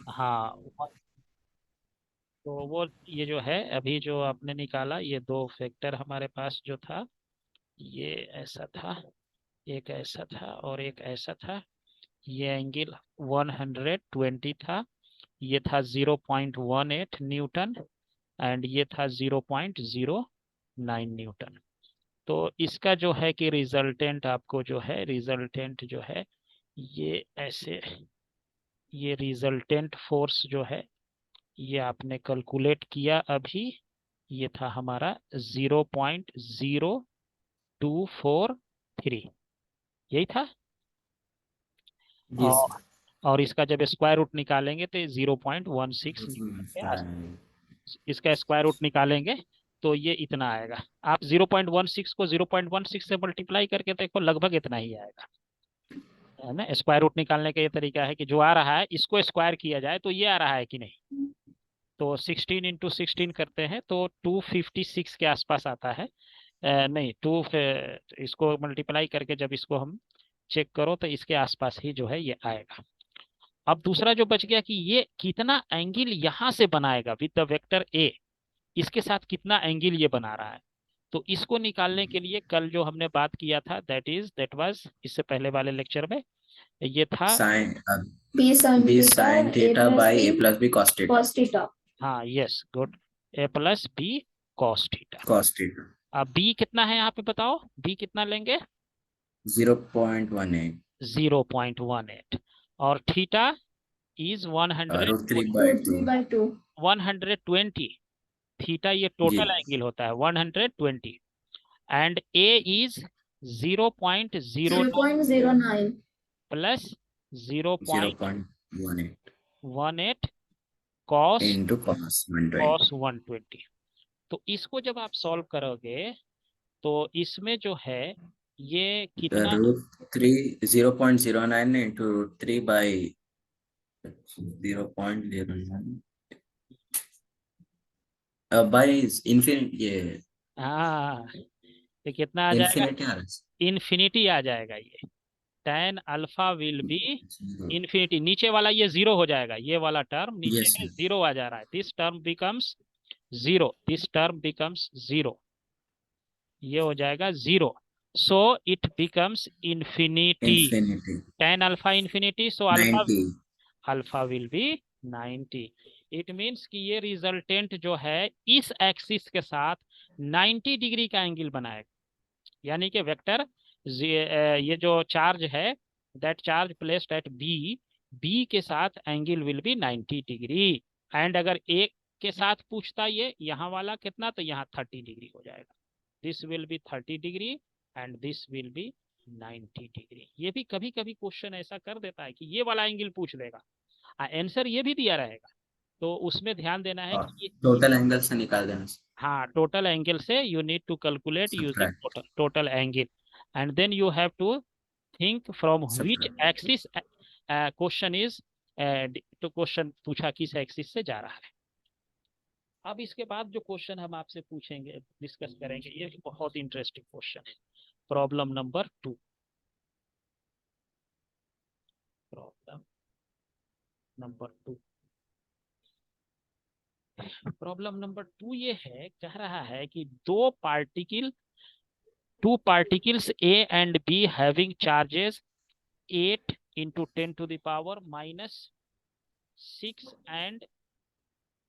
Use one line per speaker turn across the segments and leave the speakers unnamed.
हाँ, तो वो ये जो है अभी जो आपने निकाला, ये दो फैक्टर हमारे पास जो था, ये ऐसा था, एक ऐसा था और एक ऐसा था। ये एंगल 120 था, ये था 0.18 न्यूटन, एंड ये था 0.09 न्यूटन। तो इसका जो है कि रिजल्टेंट आपको जो है, रिजल्टेंट जो है ये ऐसे, ये रिजल्टेंट फोर्स जो है ये आपने कैलकुलेट किया अभी, ये था हमारा 0.0243, यही था।
जी
और
सर।
और इसका जब स्क्वायर रूट निकालेंगे तो 0.16 न्यूटन के आस, इसका स्क्वायर रूट निकालेंगे तो ये इतना आएगा। आप 0.16 को 0.16 से मल्टीप्लाई करके देखो, लगभग इतना ही आएगा, है ना। स्क्वायर रूट निकालने का ये तरीका है कि जो आ रहा है इसको स्क्वायर किया जाए तो ये आ रहा है कि नहीं। तो 16 × 16 करते हैं तो 256 के आसपास आता है। नहीं, इसको मल्टीप्लाई करके जब इसको हम चेक करो तो इसके आसपास ही जो है ये आएगा। अब दूसरा जो बच गया कि ये कितना एंगल यहां से बनाएगा विद द वेक्टर ए, इसके साथ कितना एंगल ये बना रहा है। तो इसको निकालने के लिए कल जो हमने बात किया था, दैट वाज इससे पहले वाले लेक्चर में, ये था।
Sine
B
B
sine
sine
theta
theta
by
by
A
A plus B cos theta.
Cos theta.
हाँ, yes, good. A plus B cos theta.
Cos theta
अब बी कितना है यहाँ पे बताओ, बी कितना लेंगे?
0.18
0.18। और theta is
root three by
root
two
3/2।
120। Theta ये
जी।
टोटल एंगल होता है 120। And A is 0.09
0.09
plus zero
zero
point
point one eight
one eight cos
into cos one
cos
twenty
120। तो इसको जब आप सॉल्व करोगे तो इसमें जो है ये कितना,
root three 0.09 into root three by 0.09 by infinite ये
हाँ, तो कितना आ जाएगा?
इन्फिनिटी आ रहा
इन्फिनिटी आ जाएगा ये। टेन अल्फा विल बी
है।
इन्फिनिटी। नीचे वाला ये जीरो हो जाएगा, ये वाला टर्म नीचे
यस
में जीरो आ जा रहा है, this term becomes zero, this term becomes zero, ये हो जाएगा zero. So it becomes infinity.
Infinity
tan alpha infinity, so alpha,
90
alpha will be 90। It means कि ये रिजल्टेंट जो है इस एक्सिस के साथ 90 डिग्री का एंगल बनाएगा। यानी कि वेक्टर ये जो चार्ज है, that charge placed at B, B के साथ angle will be 90 degree. And अगर ए के साथ पूछता ये यहाँ वाला कितना, तो यहाँ 30 डिग्री हो जाएगा। This will be 30 degree and this will be 90 degree. ये भी कभी कभी क्वेश्चन ऐसा कर देता है कि ये वाला एंगल पूछ लेगा, आंसर ये भी दिया रहेगा। तो उसमें ध्यान देना है
और
कि
टोटल एंगल से निकाल देना।
हाँ, टोटल एंगल से you need to calculate using
subtract
total angle, and then you have to think from which
subtract
axis question is, तो क्वेश्चन पूछा किस एक्सिस से जा रहा है। अब इसके बाद जो क्वेश्चन हम आपसे पूछेंगे, डिस्कस करेंगे, ये बहुत इंटरेस्टिंग क्वेश्चन है। Problem number 2। Problem number 2। Problem number 2 ये है, कह रहा है कि two particles A and B having charges 8 into 10 to the power minus 6 and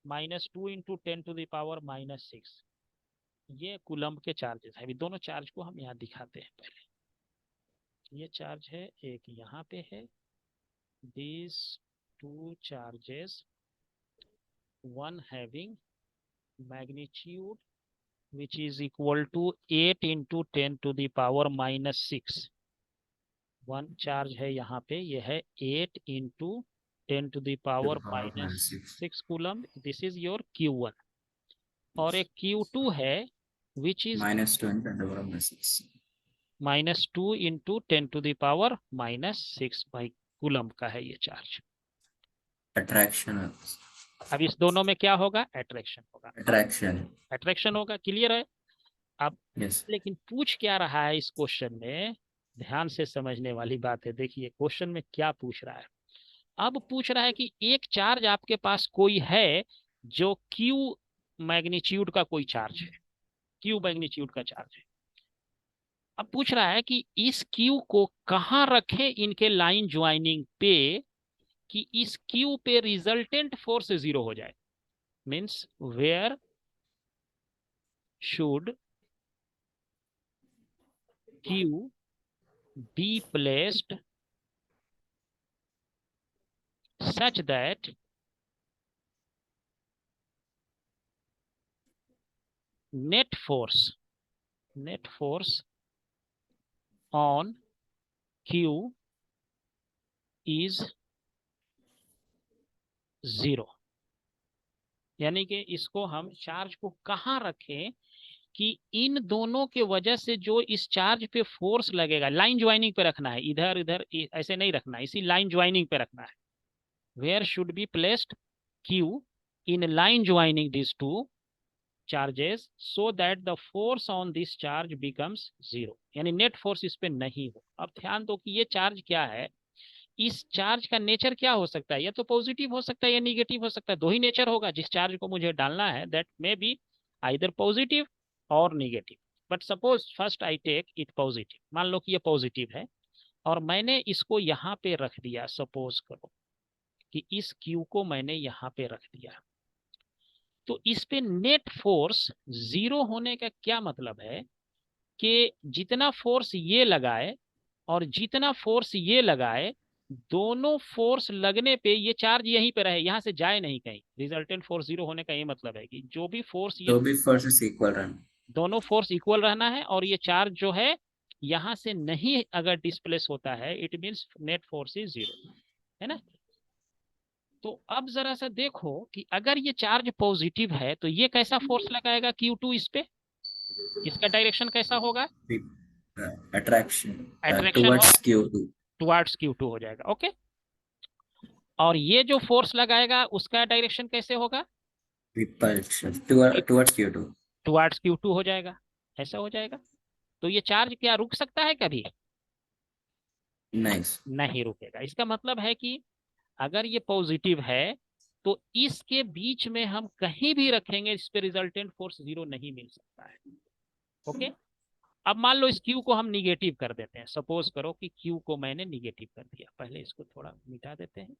minus 2 into 10 to the power minus 6, ये कूलम्ब के चार्जेस है। अभी दोनों चार्ज को हम यहाँ दिखाते हैं पहले। ये चार्ज है, एक यहाँ पे है। these two charges, one having magnitude which is equal to 8 into 10 to the power minus 6। One charge है यहाँ पे, ये है 8 into 10 to the power minus
6
6 coulomb, this is your Q1। और एक Q2 है which is
-2 into 10⁻⁶
-2 into 10 to the power -6 by coulomb का है ये चार्ज।
अट्रैक्शन
अब इस दोनों में क्या होगा? अट्रैक्शन होगा। अब
अट्रैक्शन
अट्रैक्शन होगा, क्लियर है। अब
यस।
लेकिन पूछ क्या रहा है इस क्वेश्चन में, ध्यान से समझने वाली बात है। देखिए क्वेश्चन में क्या पूछ रहा है। अब पूछ रहा है कि एक चार्ज आपके पास कोई है जो क्यू मैग्नीट्यूड का कोई चार्ज है, क्यू मैग्नीट्यूड का चार्ज है। अब पूछ रहा है कि इस क्यू को कहाँ रखें इनके लाइन ज्वाइनिंग पे कि इस क्यू पे रिजल्टेंट फोर्स जीरो हो जाए। Means where should Q be placed such that net force on Q is zero. यानी कि इसको हम चार्ज को कहाँ रखें कि इन दोनों के वजह से जो इस चार्ज पे फोर्स लगेगा, लाइन ज्वाइनिंग पे रखना है, इधर इधर ऐसे नहीं रखना है, इसी लाइन ज्वाइनिंग पे रखना है। Where should be placed Q in line joining these two charges so that the force on this charge becomes zero, यानी नेट फोर्स इस पे नहीं हो। अब ध्यान दो कि ये चार्ज क्या है, इस चार्ज का नेचर क्या हो सकता है, या तो पॉजिटिव हो सकता है या निगेटिव हो सकता है, दो ही नेचर होगा जिस चार्ज को मुझे डालना है, that may be either positive और negative. But suppose first I take it positive, मान लो कि ये पॉजिटिव है और मैंने इसको यहाँ पे रख दिया। सपोज करो कि इस क्यू को मैंने यहाँ पे रख दिया, तो इस पे नेट फोर्स जीरो होने का क्या मतलब है कि जितना फोर्स ये लगाए और जितना फोर्स ये लगाए, दोनों फोर्स लगने पे ये चार्ज यहीं पे रहे, यहां से जाए नहीं कहीं। रिजल्टेंट फोर्स जीरो होने का ये मतलब है कि जो भी फोर्स ये
तो भी फोर्सेस इक्वल रन।
दोनों फोर्स इक्वल रहना है, और ये चार्ज जो है यहां से नहीं अगर डिस्प्लेस होता है, it means net force is zero, है ना। तो अब जरा सा देखो कि अगर ये चार्ज पॉजिटिव है तो ये कैसा फोर्स लगाएगा Q2 इस पे, इसका डायरेक्शन कैसा होगा,
attraction
attraction
towards Q2।
Towards Q2 हो जाएगा। ओके, और ये जो फोर्स लगाएगा उसका डायरेक्शन कैसे होगा,
repulsion towards Q2।
Towards Q2 हो जाएगा, ऐसा हो जाएगा। तो ये चार्ज क्या रुक सकता है कभी,
नाइस।
नहीं रुकेगा। इसका मतलब है कि अगर ये पॉजिटिव है तो इसके बीच में हम कहीं भी रखेंगे इस पे रिजल्टेंट फोर्स जीरो नहीं मिल सकता है। ओके, अब मान लो इस Q को हम निगेटिव कर देते हैं। सपोज करो कि Q को मैंने निगेटिव कर दिया, पहले इसको थोड़ा मिटा देते हैं।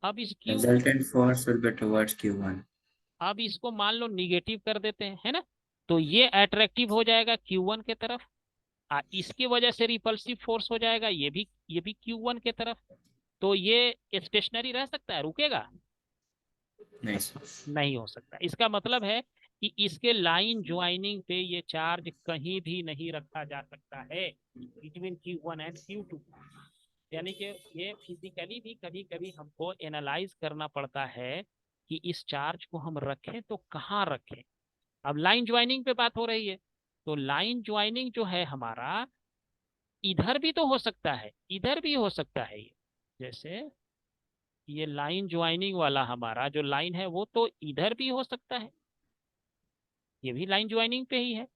अब इस Q को,
Resultant force will be towards Q1।
अब इसको मान लो निगेटिव कर देते हैं, है ना। तो ये अट्रैक्टिव हो जाएगा Q1 के तरफ, इसकी वजह से रिपल्सिव फोर्स हो जाएगा ये भी Q1 के तरफ। तो ये स्टेशनरी रह सकता है, रुकेगा
नाइस।
नहीं हो सकता। इसका मतलब है कि इसके लाइन ज्वाइनिंग पे ये चार्ज कहीं भी नहीं रखा जा सकता है बिटवीन Q1 एंड Q2। यानी कि ये फिजिकली भी कभी कभी हमको एनालाइज करना पड़ता है कि इस चार्ज को हम रखें तो कहाँ रखें। अब लाइन ज्वाइनिंग पे बात हो रही है, तो लाइन ज्वाइनिंग जो है हमारा इधर भी तो हो सकता है, इधर भी हो सकता है। ये जैसे ये लाइन ज्वाइनिंग वाला हमारा जो लाइन है वो तो इधर भी हो सकता है, ये भी लाइन ज्वाइनिंग पे ही है,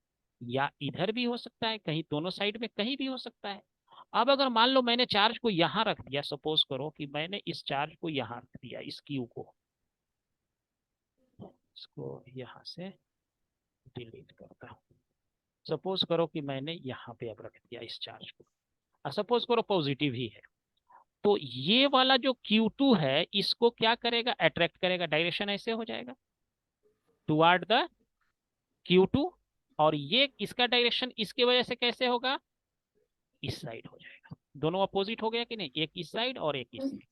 या इधर भी हो सकता है, कहीं दोनों साइड में कहीं भी हो सकता है। अब अगर मान लो मैंने चार्ज को यहां रख दिया, सपोज करो कि मैंने इस चार्ज को यहां रख दिया, इस क्यू को, इसको यहां से डिलीट करता हूं। सपोज करो कि मैंने यहाँ पे अब रख दिया इस चार्ज को, और सपोज करो पॉजिटिव ही है, तो ये वाला जो Q2 है इसको क्या करेगा, अट्रैक्ट करेगा, डायरेक्शन ऐसे हो जाएगा टुवर्ड द Q2, और ये इसका डायरेक्शन इसके वजह से कैसे होगा, इस साइड हो जाएगा। दोनों अपोजिट हो गया कि नहीं, एक इस साइड और एक इस साइड।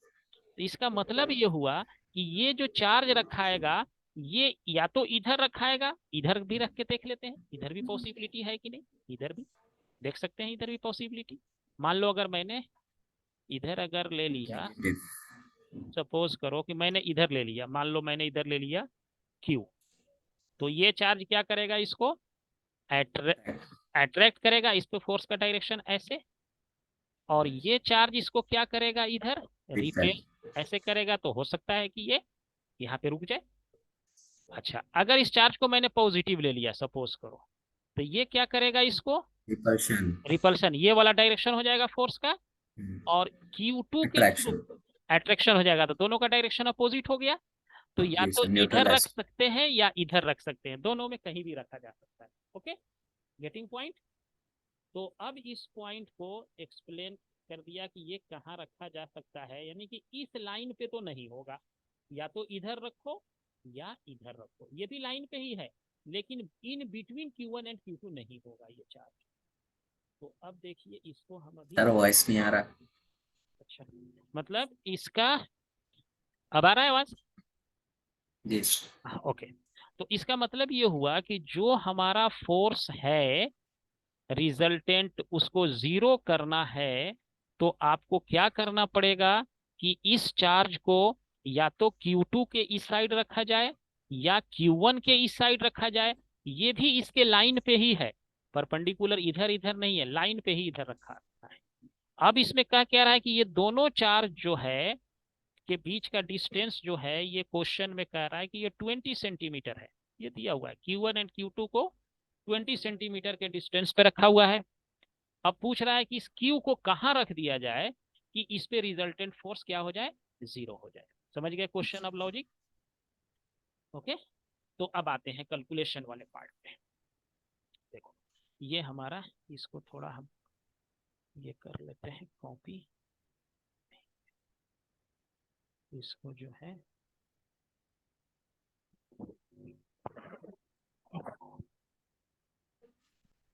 तो इसका मतलब ये हुआ कि ये जो चार्ज रखाएगा ये या तो इधर रखाएगा, इधर भी रख के देख लेते हैं, इधर भी पॉसिबिलिटी है कि नहीं, इधर भी देख सकते हैं, इधर भी पॉसिबिलिटी। मान लो अगर मैंने इधर अगर ले लिया, सपोज करो कि मैंने इधर ले लिया, मान लो मैंने इधर ले लिया Q, तो ये चार्ज क्या करेगा, इसको अट्रैक्ट करेगा, इस पे फोर्स का डायरेक्शन ऐसे, और ये चार्ज इसको क्या करेगा, इधर रिपेल ऐसे करेगा। तो हो सकता है कि ये यहाँ पे रुक जाए। अच्छा, अगर इस चार्ज को मैंने पॉजिटिव ले लिया सपोज करो, तो ये क्या करेगा, इसको
रिपल्शन।
रिपल्शन, ये वाला डायरेक्शन हो जाएगा फोर्स का, और Q2 के थ्रू
अट्रैक्शन।
अट्रैक्शन हो जाएगा तो दोनों का डायरेक्शन अपोजिट हो गया, तो या
जी
तो
सर,
इधर
न्यूट्रल
रख
एस।
सकते हैं या इधर रख सकते हैं, दोनों में कहीं भी रखा जा सकता है। Okay, getting point. तो अब इस पॉइंट को एक्सप्लेन कर दिया कि ये कहाँ रखा जा सकता है, यानी कि इस लाइन पे तो नहीं होगा, या तो इधर रखो या इधर रखो, ये भी लाइन पे ही है, लेकिन in between Q1 and Q2 नहीं होगा ये चार्ज। तो अब देखिए इसको हम अभी
सर वॉइस नहीं आ रहा।
अच्छा, मतलब इसका अब आ रहा है आवाज?
जी
ओके, तो इसका मतलब ये हुआ कि जो हमारा फोर्स है रिजल्टेंट, उसको जीरो करना है, तो आपको क्या करना पड़ेगा कि इस चार्ज को या तो Q2 के इस साइड रखा जाए या Q1 के इस साइड रखा जाए। ये भी इसके लाइन पे ही है, परपेंडिकुलर इधर इधर नहीं है, लाइन पे ही इधर रखा है। अब इसमें क्या कह रहा है कि ये दोनों चार्ज जो है के बीच का डिस्टेंस जो है, ये क्वेश्चन में कह रहा है कि ये 20 सेंटीमीटर है। ये दिया हुआ है Q1 एंड Q2 को 20 सेंटीमीटर के डिस्टेंस पे रखा हुआ है। अब पूछ रहा है कि इस Q को कहाँ रख दिया जाए कि इस पे रिजल्टेंट फोर्स क्या हो जाए, जीरो हो जाए। समझ गए क्वेश्चन अब लॉजिक? ओके, तो अब आते हैं कैलकुलेशन वाले पार्ट पे। देखो ये हमारा, इसको थोड़ा हम ये कर लेते हैं कॉपी, इसको जो है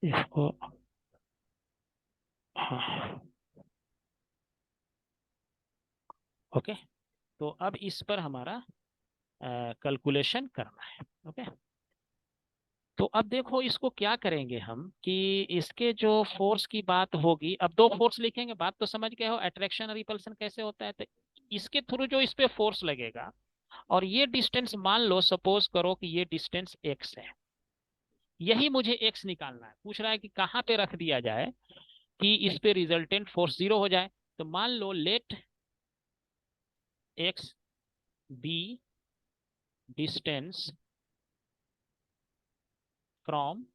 इसको, हाँ ओके, तो अब इस पर हमारा कैलकुलेशन करना है। ओके, तो अब देखो इसको क्या करेंगे हम कि इसके जो फोर्स की बात होगी, अब दो फोर्स लिखेंगे, बात तो समझ गए हो अट्रैक्शन और रिपल्सन कैसे होता है। तो इसके थ्रू जो इस पे फोर्स लगेगा, और ये डिस्टेंस मान लो सपोज करो कि ये डिस्टेंस x है, यही मुझे x निकालना है। पूछ रहा है कि कहाँ पे रख दिया जाए कि इस पे रिजल्टेंट फोर्स जीरो हो जाए। तो मान लो let x be distance from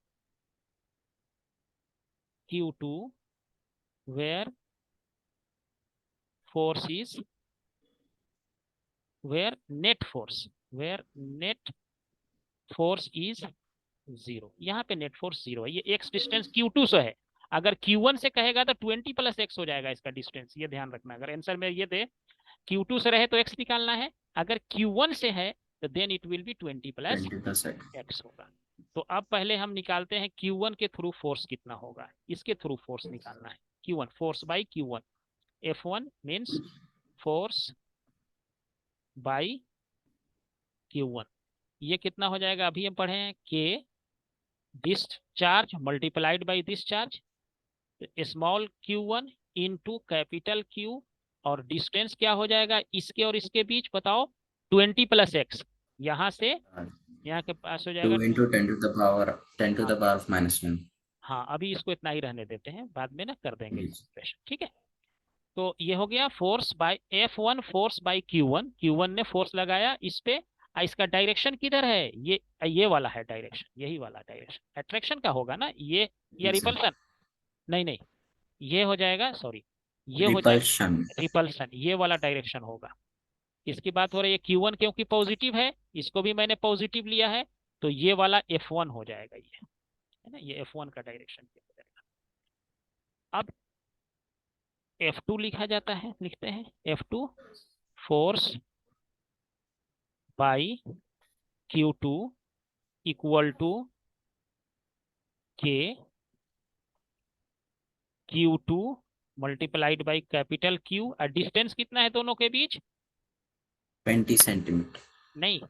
Q2 where force is where net force where net force is zero. यहाँ पे नेट फोर्स जीरो है, ये एक्स डिस्टेंस Q2 से है। अगर Q1 से कहेगा तो 20 प्लस एक्स हो जाएगा इसका डिस्टेंस, ये ध्यान रखना। अगर आंसर में ये दे Q2 से रहे तो एक्स निकालना है, अगर Q1 से है तो then it will be 20 plus
20%।
X होगा। तो अब पहले हम निकालते हैं Q1 के थ्रू फोर्स कितना होगा, इसके थ्रू फोर्स निकालना है। Q1 force by Q1, F1 means force by Q1, ये कितना हो जाएगा अभी हम पढ़े हैं, K this charge multiplied by this charge, small Q1 into capital Q, और डिस्टेंस क्या हो जाएगा इसके और इसके बीच बताओ, 20 प्लस एक्स, यहाँ से यहाँ के पास हो जाएगा
2 into 10 to the power 10 to
हाँ
the power of -1।
हाँ, अभी इसको इतना ही रहने देते हैं, बाद में ना कर देंगे
जी
कैलकुलेशन, ठीक है। तो ये हो गया force by F1 force by Q1, Q1 ने फोर्स लगाया इस पे, इसका डायरेक्शन किधर है, ये वाला है डायरेक्शन, यही वाला डायरेक्शन अट्रैक्शन का होगा ना ये, या
जी सर।
रिपल्सन, नहीं नहीं, ये हो जाएगा सॉरी, ये हो
रिपल्शन।
जाएगा रिपल्सन, ये वाला डायरेक्शन होगा। इसकी बात हो रही है Q1 क्योंकि पॉजिटिव है, इसको भी मैंने पॉजिटिव लिया है, तो ये वाला F1 हो जाएगा, ये है ना, ये F1 का डायरेक्शन हो जाएगा। अब F2 लिखा जाता है, लिखते हैं F2 force by Q2 equal to K Q2 multiplied by capital Q, और डिस्टेंस कितना है दोनों के बीच,
20 सेंटीमीटर।
नहीं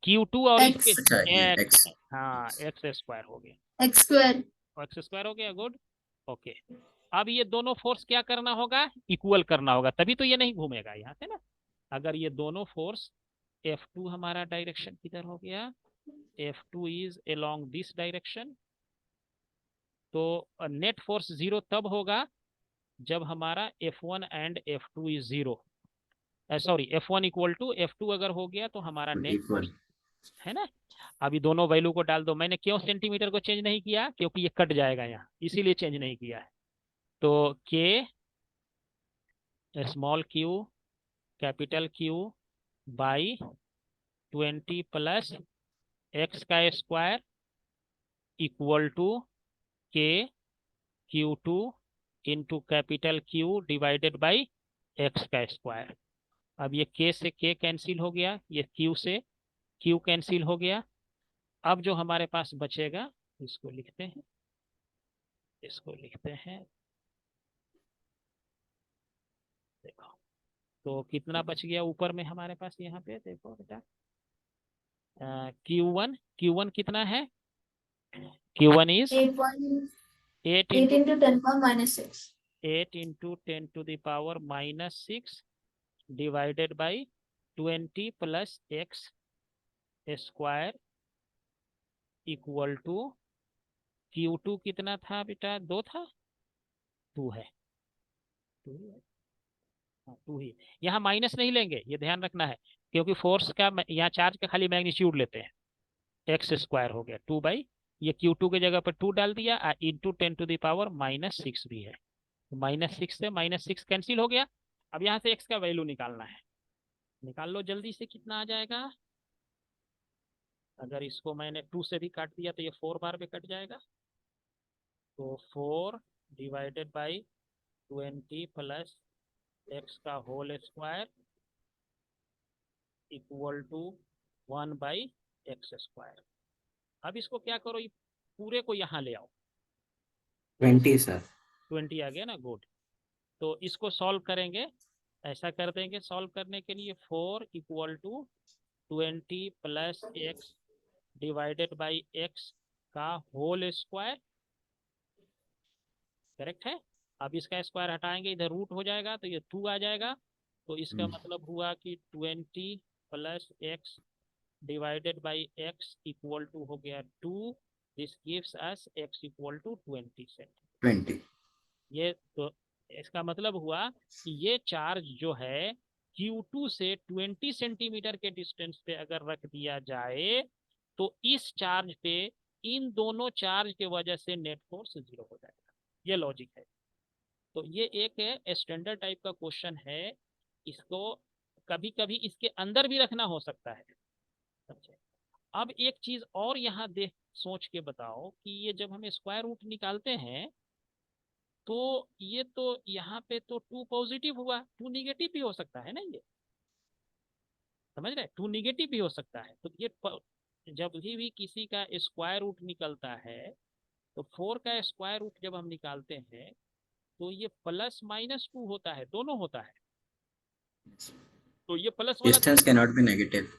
Q2 और इसके
एक्स
अच्छा ये
एक्स,
x।
हाँ एक्स स्क्वायर हो गया,
एक्स स्क्वायर।
एक्स स्क्वायर हो गया, गुड। ओके, अब ये दोनों फोर्स क्या करना होगा, इक्वल करना होगा, तभी तो ये नहीं घूमेगा यहाँ से ना। अगर ये दोनों फोर्स, F2 हमारा डायरेक्शन किधर हो गया, F2 is along this direction, तो नेट फोर्स जीरो तब होगा जब हमारा F1 and F2 is zero, sorry F1 equal to F2 अगर हो गया तो हमारा नेट
इक्वल।
फोर्स है ना। अभी दोनों वैल्यू को डाल दो, मैंने क्यों सेंटीमीटर को चेंज नहीं किया, क्योंकि ये कट जाएगा यहाँ, इसीलिए चेंज नहीं किया है। तो K small Q capital Q by 20 plus x का square equal to K Q2 into capital Q divided by x का स्क्वायर। अब ये K से K कैंसिल हो गया, ये Q से Q कैंसिल हो गया। अब जो हमारे पास बचेगा इसको लिखते हैं, इसको लिखते हैं, देखो तो कितना बच गया ऊपर में हमारे पास, यहाँ पे देखो बेटा Q1 कितना है, Q1 is
8 1
8
8
into
into 10 power minus 6.
8 into 10 to the power minus 6 divided by 20 plus x square equal to Q2 कितना था बेटा, 2 था, 2 है, 2 है, हाँ 2 ही। यहाँ माइनस नहीं लेंगे, ये ध्यान रखना है, क्योंकि फोर्स का यहाँ चार्ज का खाली मैग्नीट्यूड लेते हैं। एक्स स्क्वायर हो गया 2 बाई, ये Q2 की जगह पर 2 डाल दिया, into 10 to the power minus 6 भी है, माइनस 6 से माइनस 6 कैंसिल हो गया। अब यहाँ से x का वैल्यू निकालना है, निकाल लो जल्दी से, कितना आ जाएगा। अगर इसको मैंने 2 से भी काट दिया तो ये 4 बार में कट जाएगा, तो 4 डिवाइडेड बाई 20 प्लस एक्स का whole square equal to 1 by x square. अब इसको क्या करो, ये पूरे को यहाँ ले आओ,
20 सर।
20 आ गया ना, गुड। तो इसको सॉल्व करेंगे, ऐसा कर देंगे, सॉल्व करने के लिए 4 equal to 20 plus x divided by x का होल स्क्वायर, करेक्ट है। अब इसका स्क्वायर हटाएंगे, इधर रूट हो जाएगा तो ये 2 आ जाएगा, तो इसका मतलब हुआ कि 20 plus x divided by x equal to हो गया 2, this gives us x equal to 20 centimetre.
20
ये तो इसका मतलब हुआ कि ये चार्ज जो है Q2 से 20 सेंटीमीटर के डिस्टेंस पे अगर रख दिया जाए तो इस चार्ज पे इन दोनों चार्ज के वजह से नेट फोर्स 0 हो जाएगा। ये लॉजिक है। तो ये एक स्टैंडर्ड टाइप का क्वेश्चन है, इसको कभी कभी इसके अंदर भी रखना हो सकता है। अच्छा, अब एक चीज और यहाँ देख सोच के बताओ कि ये जब हम स्क्वायर रूट निकालते हैं तो ये तो यहाँ पे तो 2 पॉजिटिव हुआ, 2 निगेटिव भी हो सकता है ना, ये समझ रहे, 2 निगेटिव भी हो सकता है। तो ये जब भी किसी का स्क्वायर रूट निकलता है तो 4 का स्क्वायर रूट जब हम निकालते हैं तो ये प्लस माइनस 2 होता है, दोनों होता है। तो ये प्लस वाला
distance can not be negative.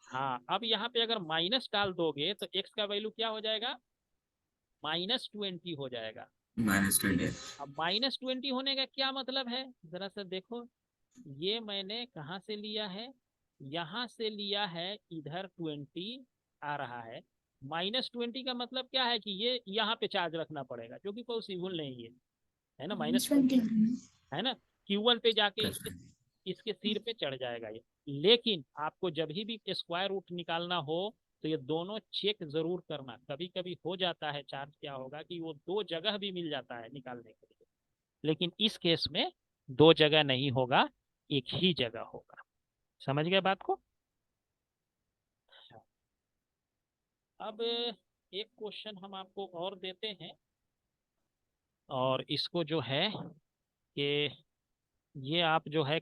हाँ, अब यहाँ पे अगर माइनस डाल दोगे तो x का वैल्यू क्या हो जाएगा, -20 हो जाएगा।
-20।
अब -20 होने का क्या मतलब है, जरा सा देखो, ये मैंने कहाँ से लिया है, यहाँ से लिया है, इधर 20 आ रहा है, -20 का मतलब क्या है कि ये यहाँ पे चार्ज रखना पड़ेगा, जो कि पॉसिबल नहीं है ना, -20 है ना, Q1 पे जाके इसके सिर पे चढ़ जाएगा ये। लेकिन आपको जब भी स्क्वायर रूट निकालना हो तो ये दोनों चेक जरूर करना, कभी कभी हो जाता है चार्ज क्या होगा कि वो 2 जगह भी मिल जाता है निकालने के लिए, लेकिन इस केस में 2 जगह नहीं होगा, एक ही जगह होगा। समझ गए बात को। अब एक क्वेश्चन हम आपको और देते हैं, और इसको जो है कि ये आप जो है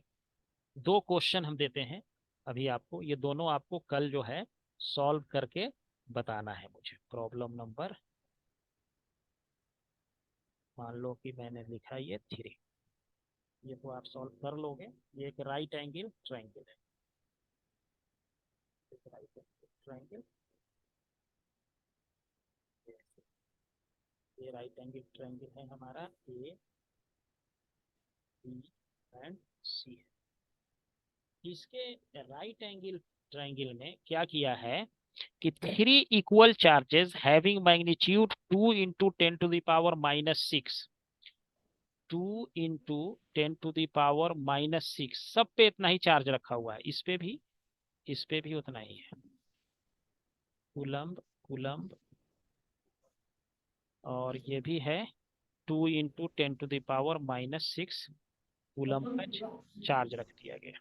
2 क्वेश्चन हम देते हैं अभी आपको, ये दोनों आपको कल जो है सॉल्व करके बताना है मुझे। प्रॉब्लम नंबर, मान लो कि मैंने लिखा ये 3, ये तो आप सॉल्व कर लोगे। ये एक राइट एंगल ट्रायंगल है, एक राइट एंगल ट्रायंगल, ये राइट एंगल ट्रायंगल है हमारा ए बी एंड सी है। इसके राइट एंगल ट्रायंगल में क्या किया है कि 3 equal charges having magnitude 2 into 10 to the power -6, 2 into 10 to the power -6, सब पे इतना ही चार्ज रखा हुआ है, इस पे भी उतना ही है, कूलम्ब कूलम्ब, और ये भी है 2 into 10 to the power -6 coulomb का चार्ज रख दिया गया।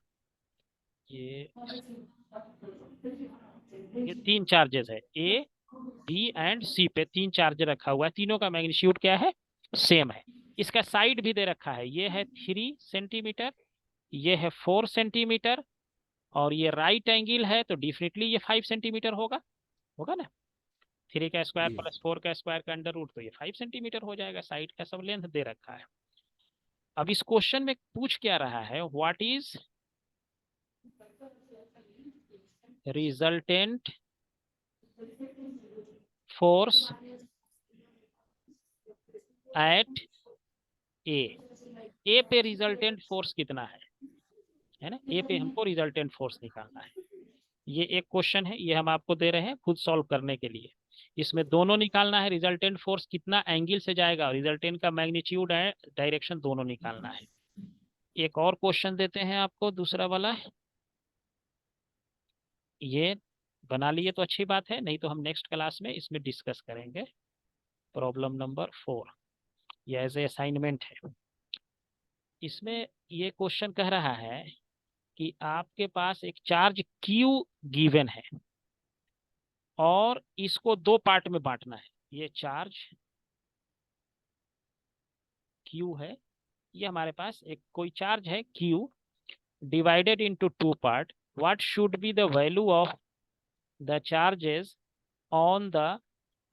ये तीन चार्जेस है, ए बी एंड सी पे तीन चार्ज रखा हुआ है, तीनों का मैग्नीट्यूड क्या है, सेम है। इसका साइड भी दे रखा है, ये है 3 सेंटीमीटर, ये है 4 सेंटीमीटर, और ये राइट एंगल है तो डेफिनेटली ये 5 सेंटीमीटर होगा, होगा ना। 3 का स्क्वायर
जी
प्लस 4 का स्क्वायर का अंडर रूट, तो ये 5 सेंटीमीटर हो जाएगा। साइड का सब लेंथ दे रखा है। अब इस क्वेश्चन में पूछ क्या रहा है, what is resultant force at a पे रिजल्टेंट फोर्स कितना है ना, ए पे हमको रिजल्टेंट फोर्स निकालना है। ये एक क्वेश्चन है, ये हम आपको दे रहे हैं खुद सॉल्व करने के लिए। इसमें दोनों निकालना है, रिजल्टेंट फोर्स कितना एंगल से जाएगा, रिजल्टेंट का मैग्नीट्यूड है, डायरेक्शन दोनों निकालना है। एक और क्वेश्चन देते हैं आपको, दूसरा वाला। ये बना लिए तो अच्छी बात है, नहीं तो हम नेक्स्ट क्लास में इसमें डिस्कस करेंगे। प्रॉब्लम नंबर 4, ये एज ए असाइनमेंट है। इसमें ये क्वेश्चन कह रहा है कि आपके पास एक चार्ज क्यू गिवन है और इसको दो पार्ट में बांटना है। ये चार्ज क्यू है, ये हमारे पास एक कोई चार्ज है Q, divided into two part. What should be the value of the charges on the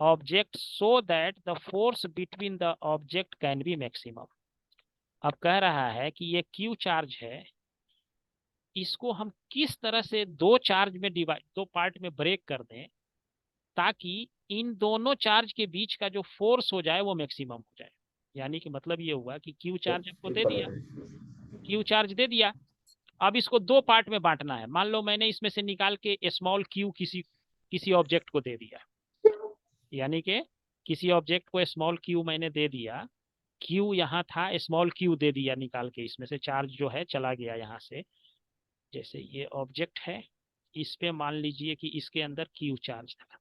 object so that the force between the object can be maximum. अब कह रहा है कि ये क्यू चार्ज है, इसको हम किस तरह से दो चार्ज में डिवाइड, दो पार्ट में ब्रेक कर दें ताकि इन दोनों चार्ज के बीच का जो फोर्स हो जाए वो मैक्सिमम हो जाए। यानी कि मतलब ये हुआ कि क्यू चार्ज आपको दे दिया, क्यू चार्ज दे दिया, अब इसको दो पार्ट में बांटना है। मान लो मैंने इसमें से निकाल के स्मॉल क्यू किसी किसी ऑब्जेक्ट को दे दिया, यानी कि किसी ऑब्जेक्ट को स्मॉल क्यू मैंने दे दिया, क्यू यहाँ था, स्मॉल क्यू दे दिया निकाल के, इसमें से चार्ज जो है चला गया यहाँ से। जैसे ये ऑब्जेक्ट है, इस पे मान लीजिए कि इसके अंदर क्यू चार्ज था,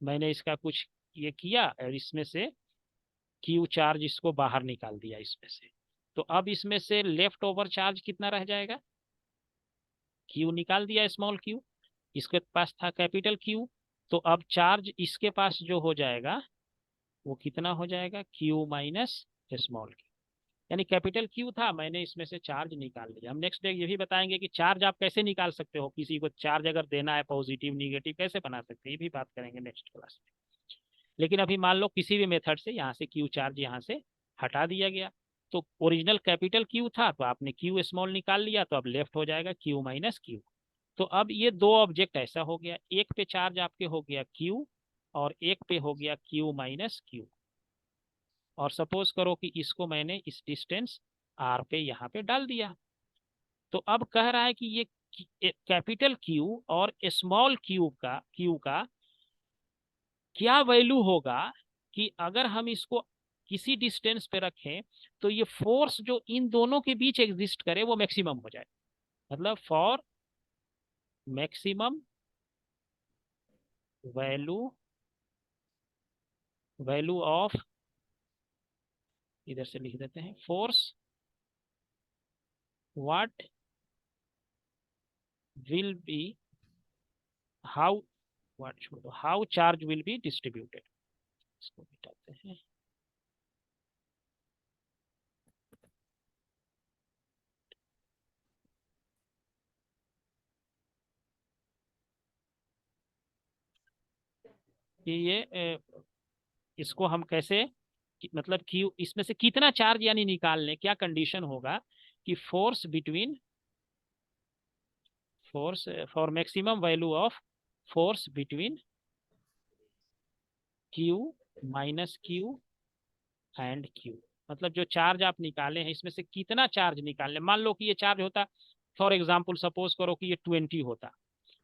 मैंने इसका कुछ ये किया और इसमें से क्यू चार्ज इसको बाहर निकाल दिया इसमें से। तो अब इसमें से लेफ्ट ओवर चार्ज कितना रह जाएगा, क्यू निकाल दिया स्मॉल क्यू, इसके पास था कैपिटल क्यू, तो अब चार्ज इसके पास जो हो जाएगा वो कितना हो जाएगा, क्यू माइनस स्मॉल क्यू। यानी कैपिटल क्यू था, मैंने इसमें से चार्ज निकाल लिया। हम नेक्स्ट डे ये भी बताएंगे कि चार्ज आप कैसे निकाल सकते हो, किसी को चार्ज अगर देना है पॉजिटिव निगेटिव कैसे बना सकते हैं, ये भी बात करेंगे नेक्स्ट क्लास में। लेकिन अभी मान लो किसी भी मेथड से यहाँ से क्यू चार्ज यहाँ से हटा दिया गया, तो ओरिजिनल कैपिटल क्यू था तो आपने क्यू स्मॉल निकाल लिया, तो अब लेफ्ट हो जाएगा क्यू माइनस क्यू। तो अब ये दो ऑब्जेक्ट ऐसा हो गया, एक पे चार्ज आपके हो गया क्यू और एक पे हो गया क्यू माइनस क्यू। और सपोज करो कि इसको मैंने इस डिस्टेंस आर पे यहाँ पे डाल दिया, तो अब कह रहा है कि ये कैपिटल क्यू और स्मॉल क्यू का क्या वैल्यू होगा कि अगर हम इसको किसी डिस्टेंस पे रखें तो ये फोर्स जो इन दोनों के बीच एग्जिस्ट करे वो मैक्सिमम हो जाए। मतलब for maximum value value of, इधर से लिख देते हैं, force what will be how, what छोड़ो, how charge will be distributed. इसको मिटाते हैं। कि ये इसको हम कैसे मतलब कि इसमें से कितना चार्ज यानी निकाल लें, क्या कंडीशन होगा कि force between, force for maximum value of force between Q minus Q and Q. मतलब जो चार्ज आप निकाले हैं इसमें से कितना चार्ज निकाल लें। मान लो कि ये चार्ज होता, फॉर एग्जाम्पल सपोज करो कि ये 20 होता,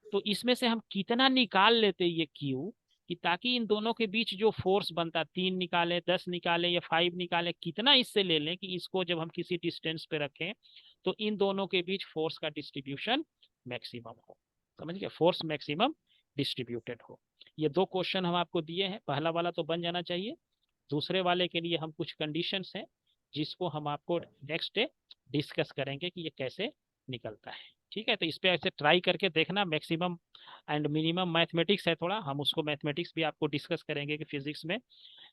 तो इसमें से हम कितना निकाल लेते ये क्यू, कि ताकि इन दोनों के बीच जो फोर्स बनता, 3 निकाले, 10 निकाले या 5 निकाले, कितना इससे ले लें कि इसको जब हम किसी डिस्टेंस पे रखें तो इन दोनों के बीच फोर्स का डिस्ट्रीब्यूशन मैक्सिमम हो। समझ गए, फोर्स मैक्सिमम डिस्ट्रीब्यूटेड हो। ये दो क्वेश्चन हम आपको दिए हैं, पहला वाला तो बन जाना चाहिए, दूसरे वाले के लिए हम कुछ कंडीशंस हैं जिसको हम आपको नेक्स्ट डे डिस्कस करेंगे कि ये कैसे निकलता है। ठीक है, तो इस पे ऐसे ट्राई करके देखना। मैक्सिमम एंड मिनिमम मैथमेटिक्स है थोड़ा, हम उसको मैथमेटिक्स भी आपको डिस्कस करेंगे कि फिजिक्स में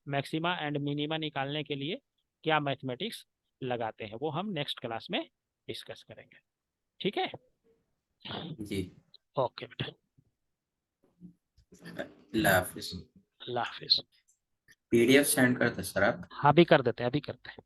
मैक्सिमा एंड मिनिमा निकालने के लिए क्या मैथमेटिक्स लगाते हैं, वो हम नेक्स्ट क्लास में डिस्कस करेंगे। ठीक है,
जी।
ओके बेटा,
अल्लाह हाफिज।
अल्लाह हाफिज।
PDF सेंड करते सर आप?
हाँ, अभी कर देते हैं, अभी करते हैं।